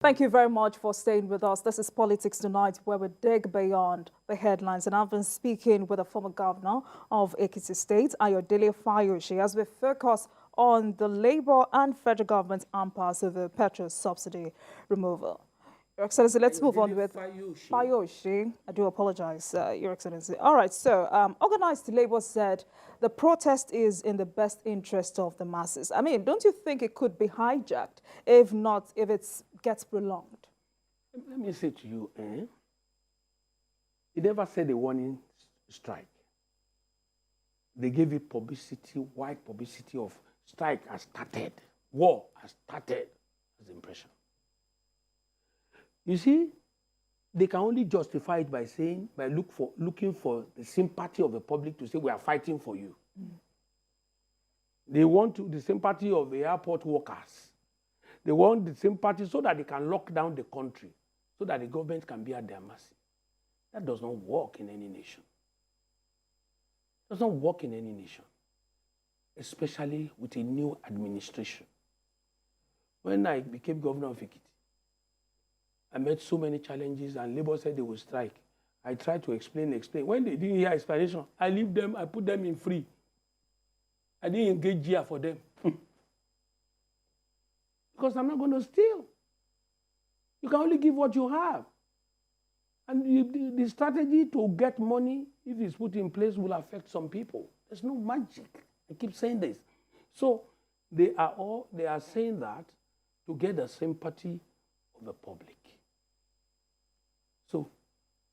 Thank you very much for staying with us. This is Politics Tonight, where we dig beyond the headlines. And I've been speaking with the former governor of Ekiti State, Ayodele Fayose, as we focus on the Labour and federal government's impasse of the petrol subsidy removal. Your Excellency, let's move on with Fayose. I do apologize, Your Excellency. All right, so Organized Labour said the protest is in the best interest of the masses. I mean, don't you think it could be hijacked if it gets prolonged? Let me say to you, he never said a warning strike. They gave it publicity, wide publicity of strike has started, war has started, as the impression. You see, they can only justify it by saying, looking for the sympathy of the public to say, we are fighting for you. They want the sympathy of the airport workers. They want the sympathy so that they can lock down the country, so that the government can be at their mercy. That does not work in any nation. It does not work in any nation, especially with a new administration. When I became governor of Ekiti, I met so many challenges, and Labour said they would strike. I tried to explain. When they didn't hear explanation, I leave them, I put them in free. I didn't engage here for them. Because I'm not going to steal. You can only give what you have. And the strategy to get money, if it's put in place, will affect some people. There's no magic. I keep saying this. So they are saying that to get the sympathy of the public. So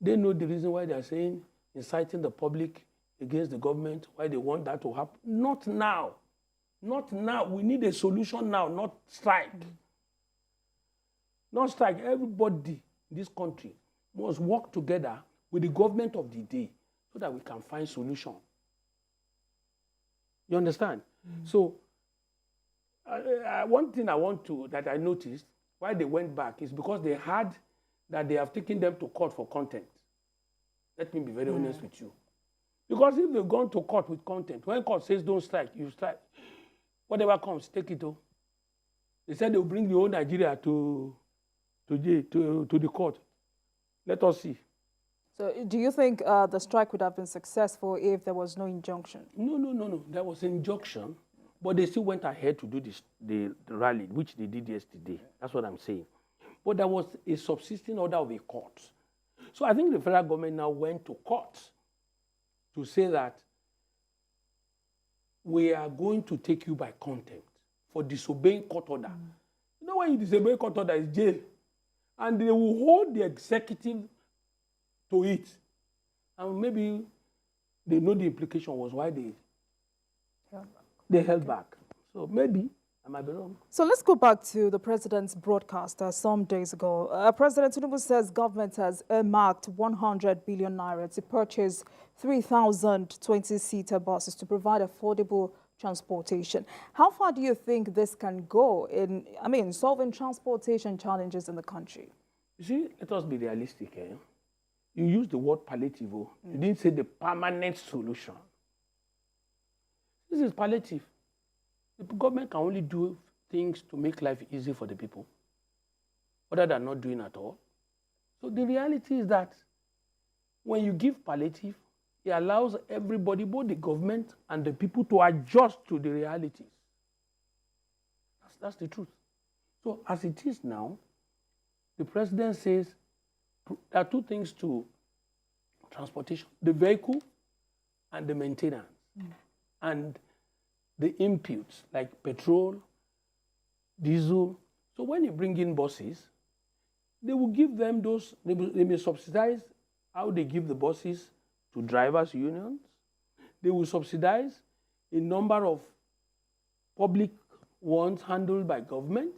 they know the reason why they are saying, inciting the public against the government, why they want that to happen. Not now. Not now. We need a solution now, not strike. Not strike. Everybody in this country must work together with the government of the day so that we can find solution. You understand? So one thing that I noticed why they went back is because they had that they have taken them to court for content. Let me be very honest with you. Because if they've gone to court with content, when court says don't strike, you strike. Whatever comes, take it all. They said they'll bring the whole Nigeria to the court. Let us see. So do you think the strike would have been successful if there was no injunction? No. There was an injunction, but they still went ahead to do the rally, which they did yesterday. That's what I'm saying. But there was a subsisting order of a court. So I think the federal government now went to court to say that we are going to take you by contempt for disobeying court order. You know, when you disobey court order, it's jail. And they will hold the executive to it. And maybe they know the implication was why they held back. So maybe I might be wrong. So let's go back to the president's broadcast some days ago. President Tinubu says government has earmarked 100 billion naira to purchase 3,000 20-seater buses to provide affordable transportation. How far do you think this can go in, solving transportation challenges in the country? You see, let us be realistic. You used the word palliative. You didn't say the permanent solution. This is palliative. The government can only do things to make life easy for the people, other than not doing at all. So the reality is that when you give palliative, it allows everybody, both the government and the people, to adjust to the realities. That's the truth. So as it is now, the president says there are two things to transportation: the vehicle and the maintenance. And the inputs like petrol, diesel. So when you bring in buses, they will give them those, they may subsidize how they give the buses to drivers' unions. They will subsidize a number of public ones handled by government.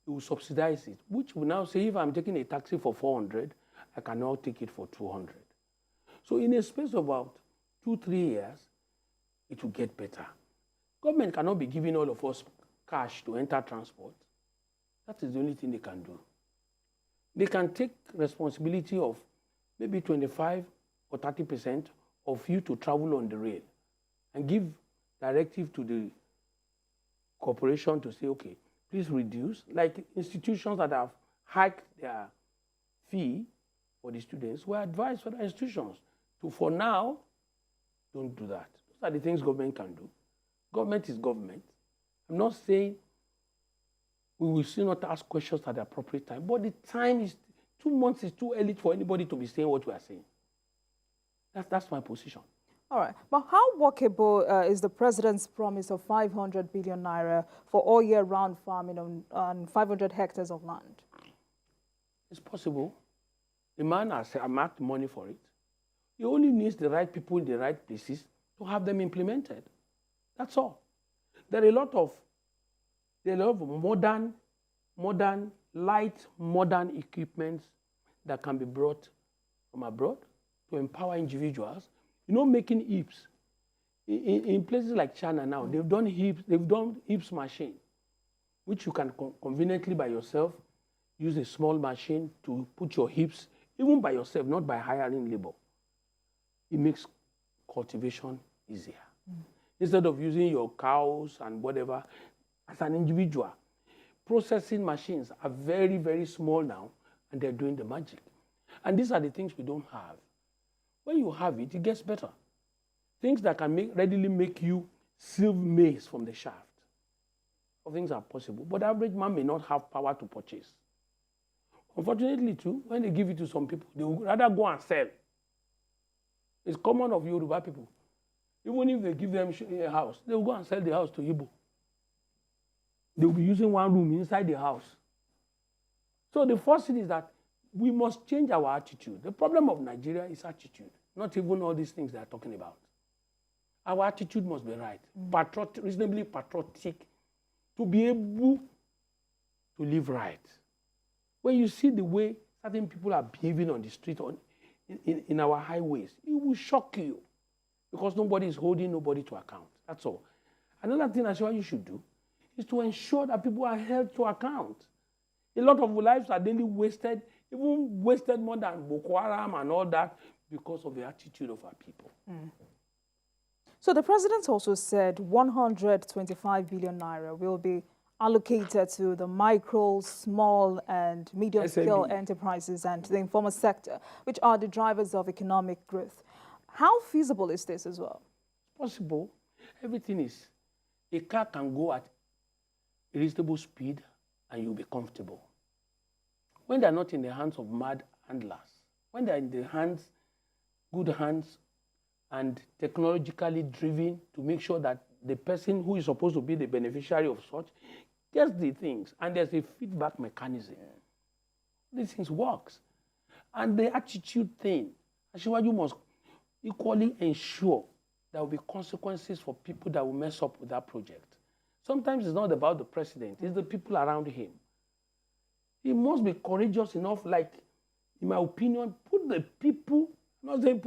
They will subsidize it, which will now say if I'm taking a taxi for 400, I can now take it for 200. So in a space of about 2-3 years, it will get better. Government cannot be giving all of us cash to enter transport. That is the only thing they can do. They can take responsibility of maybe 25 or 30% of you to travel on the rail and give directive to the corporation to say, okay, please reduce, like institutions that have hike their fee for the students, we advise for the institutions to, for now, don't do that. Those are the things government can do. Government is government. I'm not saying we will still not ask questions at the appropriate time, but the time is, 2 months is too early for anybody to be saying what we are saying. That's my position. All right. But how workable is the president's promise of 500 billion naira for all year round farming on 500 hectares of land? It's possible. The man has earmarked money for it. He only needs the right people in the right places to have them implemented. That's all. There are a lot of light modern equipment that can be brought from abroad to empower individuals. You know, making hips. In places like China now, they've done hips machine, which you can conveniently by yourself use a small machine to put your hips, even by yourself, not by hiring labor. It makes cultivation easier. Instead of using your cows and whatever, as an individual, processing machines are very, very small now, and they're doing the magic. And these are the things we don't have. When you have it, it gets better. Things that can readily make you sieve maize from the shaft. All things are possible, but the average man may not have power to purchase. Unfortunately, too, when they give it to some people, they would rather go and sell. It's common of Yoruba people. Even if they give them a house, they will go and sell the house to Igbo. They will be using one room inside the house. So the first thing is that we must change our attitude. The problem of Nigeria is attitude, not even all these things they are talking about. Our attitude must be right, reasonably patriotic, to be able to live right. When you see the way certain people are behaving on the street, in our highways, it will shock you because nobody is holding nobody to account. That's all. Another thing I sure you should do is to ensure that people are held to account. A lot of lives are daily wasted, even wasted more than Boko Haram and all that because of the attitude of our people. So the president also said 125 billion naira will be allocated to the micro, small and medium-scale enterprises and the informal sector, which are the drivers of economic growth. How feasible is this as well? Possible. Everything is. A car can go at a reasonable speed and you'll be comfortable. When they're not in the hands of mad handlers, when they're in the hands, good hands, and technologically driven to make sure that the person who is supposed to be the beneficiary of such gets the things, and there's a feedback mechanism. These things works. And the attitude thing, you must equally ensure there will be consequences for people that will mess up with that project. Sometimes it's not about the president, it's the people around him. He must be courageous enough, like, in my opinion, put the people, I'm not saying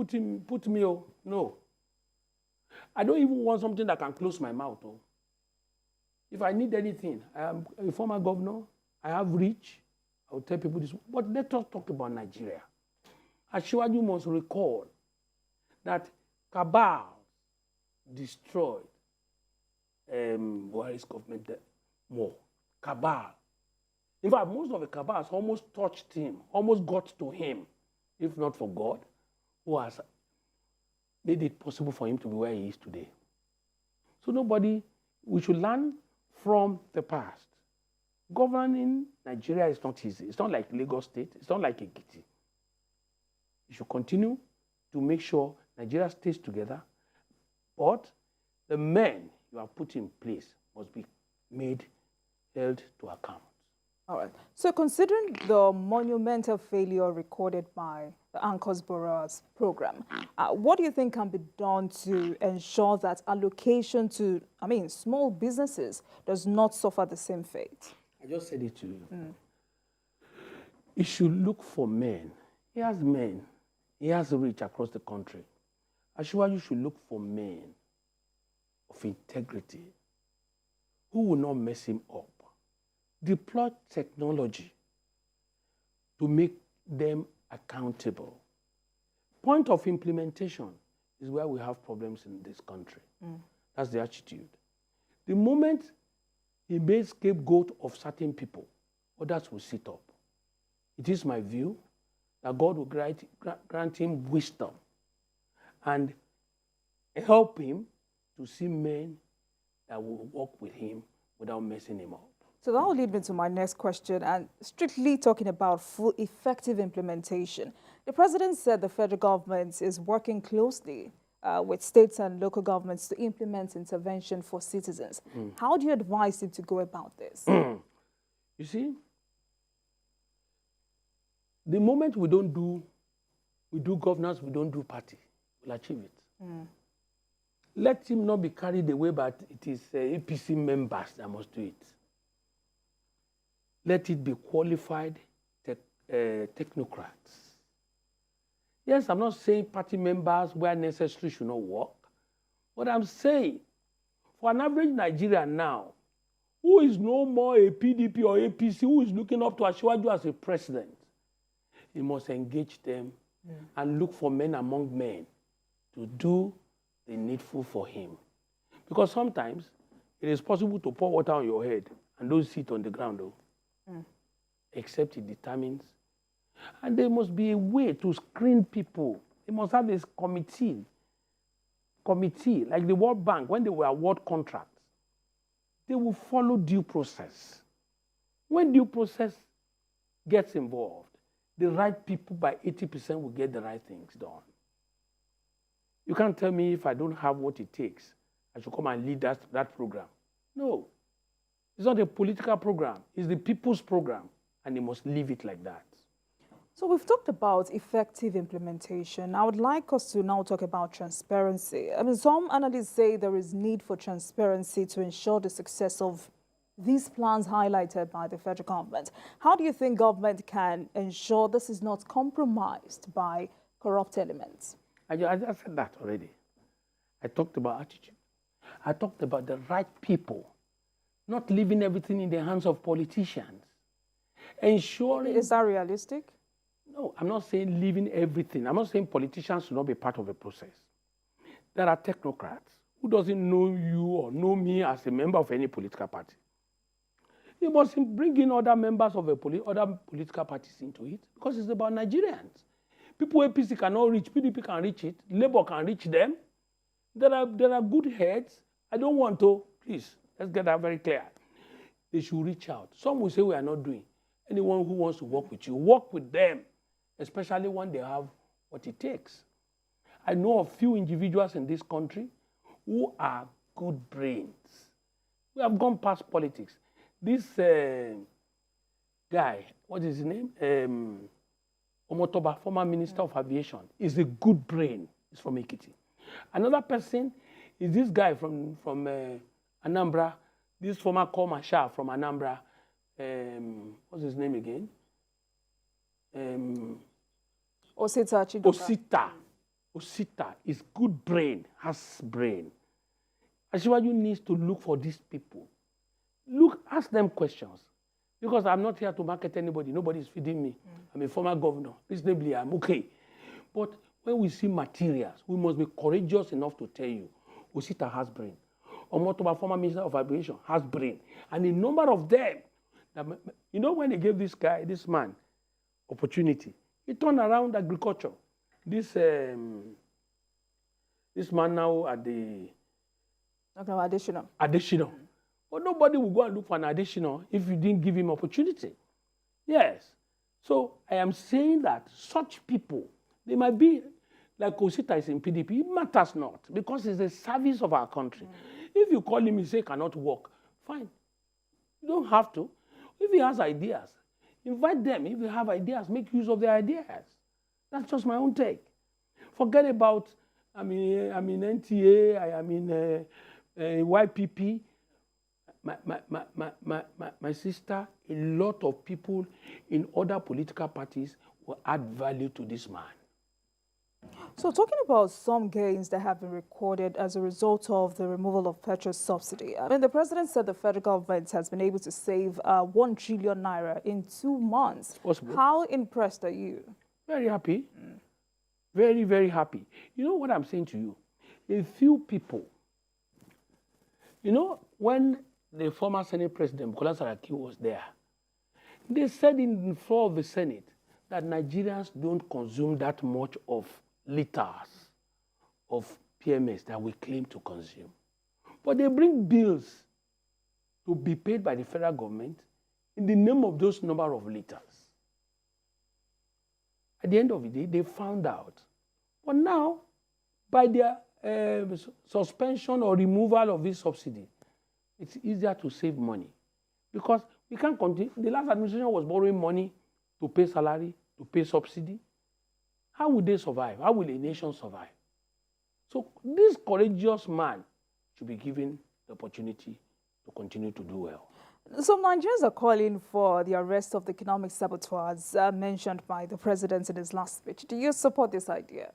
put me, oh, no. I don't even want something that can close my mouth. Oh. If I need anything, I am a former governor, I have reach, I will tell people this. But let us talk about Nigeria. Asiwaju must recall that cabal destroyed Buhari's government more. Cabal. In fact, most of the cabals almost touched him, almost got to him, if not for God, who has made it possible for him to be where he is today. So we should learn from the past. Governing Nigeria is not easy. It's not like Lagos State. It's not like Ekiti. You should continue to make sure Nigeria stays together, but the men you have put in place must be held to account. All right. So considering the monumental failure recorded by the Anchors Borrowers program, what do you think can be done to ensure that allocation to, small businesses does not suffer the same fate? I just said it to you. He should look for men. He has men. He has reach across the country. Asiwaju should look for men of integrity who will not mess him up. Deploy technology to make them accountable. Point of implementation is where we have problems in this country. That's the attitude. The moment he made scapegoat of certain people, others will sit up. it is my view that God will grant him wisdom and help him to see men that will work with him without messing him up. So that will lead me to my next question, and strictly talking about full effective implementation. The president said the federal government is working closely with states and local governments to implement intervention for citizens. How do you advise him to go about this? You see, the moment we do governance, we don't do party, we'll achieve it. Let him not be carried away, but it is APC members that must do it. Let it be qualified technocrats. Yes, I'm not saying party members where necessary should not work, but I'm saying for an average Nigerian now, who is no more a PDP or APC, who is looking up to Asiwaju as a president, he must engage them and look for men among men to do the needful for him. Because sometimes it is possible to pour water on your head and don't sit on the ground, though. Except it determines. And there must be a way to screen people. They must have this committee, like the World Bank, when they will award contracts, they will follow due process. When due process gets involved, the right people by 80% will get the right things done. You can't tell me if I don't have what it takes, I should come and lead that program. No. It's not a political program. It's the people's program, and they must leave it like that. So we've talked about effective implementation. I would like us to now talk about transparency. I mean, some analysts say there is need for transparency to ensure the success of these plans highlighted by the federal government. How do you think government can ensure this is not compromised by corrupt elements? I just said that already. I talked about attitude. I talked about the right people, not leaving everything in the hands of politicians. Ensuring... Is that realistic? No, I'm not saying leaving everything. I'm not saying politicians should not be part of the process. There are technocrats who doesn't know you or know me as a member of any political party. You must bring in other members of other political parties into it because it's about Nigerians. People APC cannot reach, PDP can reach it, Labour can reach them. There are good heads. I don't want to, please, let's get that very clear. They should reach out. Some will say we are not doing. Anyone who wants to work with you, work with them, especially when they have what it takes. I know of few individuals in this country who are good brains. We have gone past politics. This guy, what is his name? Omotoba, former Minister of Aviation, is a good brain. He's from Ekiti. Another person is this guy from Anambra, this former Marshal from Anambra. What's his name again? Osita is good brain, has brain. Asiwaju needs to look for these people. Ask them questions. Because I'm not here to market anybody. Nobody is feeding me. I'm a former governor. Reasonably, I'm okay. But when we see materials, we must be courageous enough to tell you, Osita has brain. Omotoba, former Minister of Aviation, has brain. And a number of them, you know, when they gave this man, opportunity, he turned around agriculture. This man now at the... Additional. But nobody will go and look for an additional if you didn't give him opportunity. Yes. So I am saying that such people, they might be like Osita is in PDP. It matters not because it's the service of our country. If you call him and say cannot work, fine. You don't have to. If he has ideas, invite them. If you have ideas, make use of their ideas. That's just my own take. Forget about, I'm in NTA, I am in YPP. My sister, a lot of people in other political parties will add value to this man. So talking about some gains that have been recorded as a result of the removal of petrol subsidy, I mean, the president said the federal government has been able to save 1 trillion naira in 2 months. Possible. How impressed are you? Very happy. Very, very happy. You know what I'm saying to you? A few people, you know, when the former Senate President, Bukola Saraki, was there, They said in the floor of the Senate that Nigerians don't consume that much of liters of PMS that we claim to consume. But they bring bills to be paid by the federal government in the name of those number of liters. At the end of the day, they found out. But now, by their suspension or removal of this subsidy, it's easier to save money. Because we can't continue. The last administration was borrowing money to pay salary, to pay subsidy. How will they survive? How will a nation survive? So this courageous man should be given the opportunity to continue to do well. Some Nigerians are calling for the arrest of the economic saboteurs mentioned by the president in his last speech. Do you support this idea?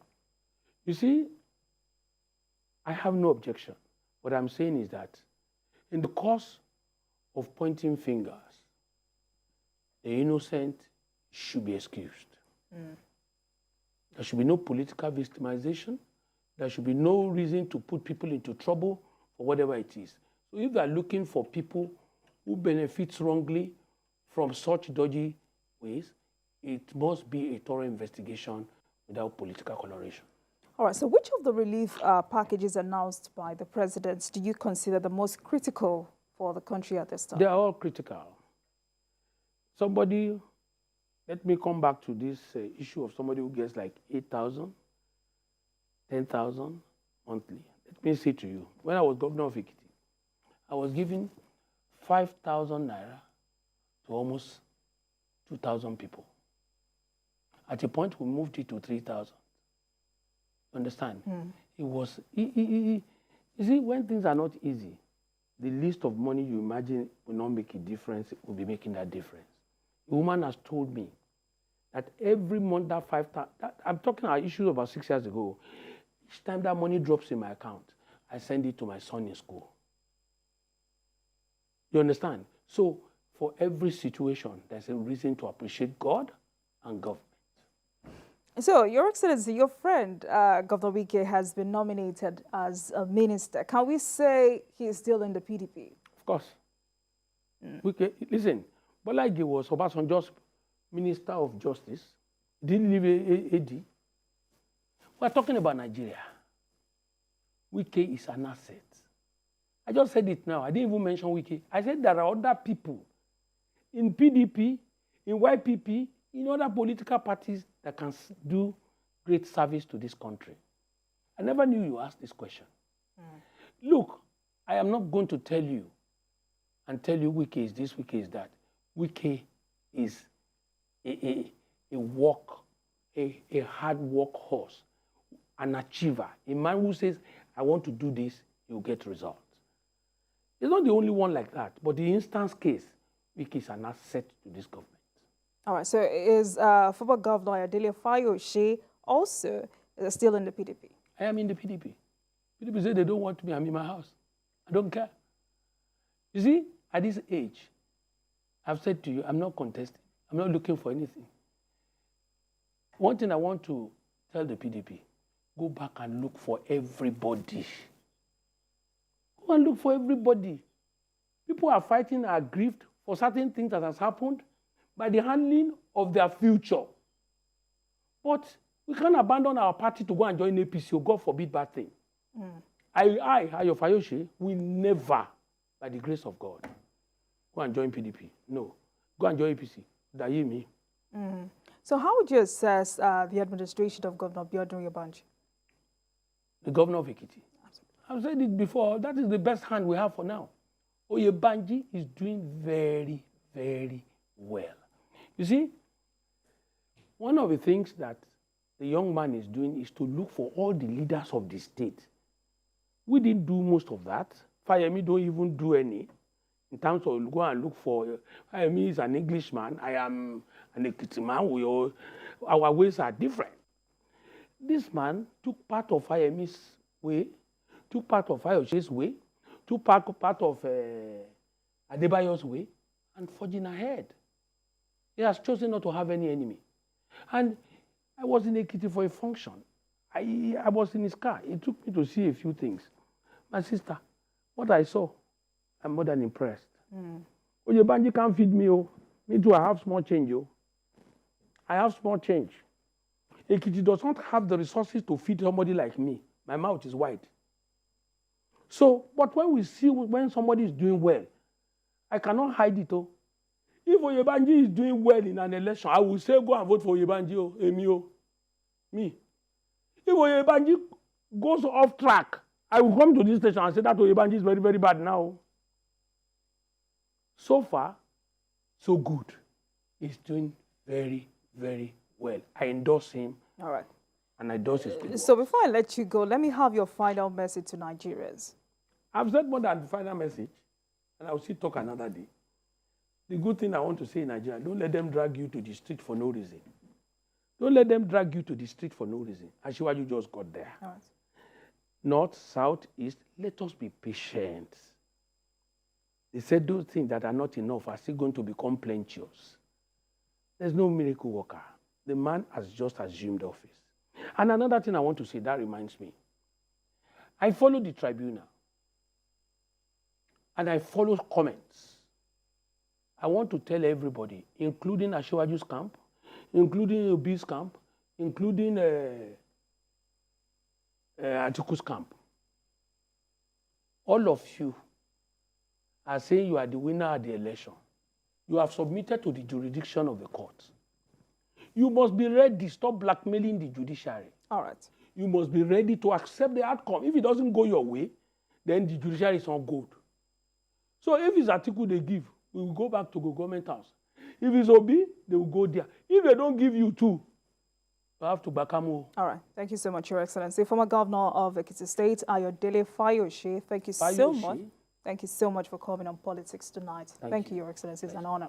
You see, I have no objection. What I'm saying is that in the course of pointing fingers, the innocent should be excused. There should be no political victimization. There should be no reason to put people into trouble for whatever it is. So if they are looking for people who benefit wrongly from such dodgy ways, it must be a thorough investigation without political coloration. All right, so which of the relief packages announced by the president do you consider the most critical for the country at this time? They are all critical. Somebody, let me come back to this issue of somebody who gets like 8,000, 10,000 monthly. Let me say to you, when I was governor of Ekiti, I was giving 5,000 naira to almost 2,000 people. At a point, we moved it to 3,000. Understand? It was, you see, when things are not easy, the list of money you imagine will not make a difference, will be making that difference. A woman has told me that every month that 5,000, I'm talking about issues about 6 years ago, each time that money drops in my account, I send it to my son in school. You understand? So for every situation, there's a reason to appreciate God and government. So, Your Excellency, your friend, Governor Wike, has been nominated as a minister. Can we say he is still in the PDP? Of course. Wike, listen, Bola Ige was Obasanjo's Minister of Justice. Didn't leave AD. We're talking about Nigeria. Wike is an asset. I just said it now. I didn't even mention Wike. I said there are other people in PDP, in YPP, in other political parties that can do great service to this country. I never knew you asked this question. Look, I am not going to tell you Wike is this, Wike is that. Wike is a hard work horse, an achiever, a man who says, I want to do this, you'll get results. He's not the only one like that, but the instance case, Wike is an asset to this government. All right, so is former Governor Fayose also still in the PDP? I am in the PDP. PDP say they don't want me, I'm in my house. I don't care. You see, at this age, I've said to you, I'm not contesting. I'm not looking for anything. One thing I want to tell the PDP, go back and look for everybody. Go and look for everybody. People are fighting, are grieved for certain things that has happened by the handling of their future. But we can't abandon our party to go and join APC, or God forbid bad thing. Ayo Fayose, will never, by the grace of God, go and join PDP. No. Go and join APC. That you me. So how would you assess the administration of Governor Biodun Oyebanji? The governor of Ekiti. I've said it before, that is the best hand we have for now. Oyebanji is doing very, very well. You see, one of the things that the young man is doing is to look for all the leaders of the state. We didn't do most of that. Fayemi don't even do any. In terms of go and look for, Fayemi is an Englishman, I am an Ekiti man, our ways are different. This man took part of Fayemi's way, took part of Fayose's way, took part of Adebayo's way, and forging ahead. He has chosen not to have any enemy. And I was in Ekiti for a function. I was in his car. He took me to see a few things. My sister, what I saw, I'm more than impressed. Oyebanji can't feed me. Oh. Me too, I have small change, yo. I have small change. Ekiti does not have the resources to feed somebody like me. My mouth is wide. So, but when we see when somebody is doing well, I cannot hide it. Oh. If Oyebanji is doing well in an election, I will say go and vote for Oyebanji. Oh, Emi, me. If Oyebanji goes off track, I will come to this station and say that Oyebanji is very, very bad now. So far, so good. He's doing very, very well. I endorse him. All right. And I endorse his people. So before I let you go, let me have your final message to Nigerians. I've said more than the final message, and I will still talk another day. The good thing I want to say in Nigeria, don't let them drag you to the street for no reason. Don't let them drag you to the street for no reason. Asiwaju just got there. All right. North, south, east, let us be patient. They said those things that are not enough are still going to become plenteous. There's no miracle worker. The man has just assumed office. And another thing I want to say, that reminds me. I follow the tribunal. And I follow comments. I want to tell everybody, including Asiwaju's camp, including Obi's camp, including Atiku's camp. All of you are saying you are the winner at the election. You have submitted to the jurisdiction of the court. You must be ready. Stop blackmailing the judiciary. All right. You must be ready to accept the outcome. If it doesn't go your way, then the judiciary is not good. So if it's Atiku they give, we will go back to the government house. If it's Obi, they will go there. If they don't give you two, you have to Bakamu. All right. Thank you so much, Your Excellency. Former Governor of Ekiti State, Ayodele Fayose, thank you so much. Thank you so much for coming on Politics Tonight. Thank you, Your Excellency. It's an honor.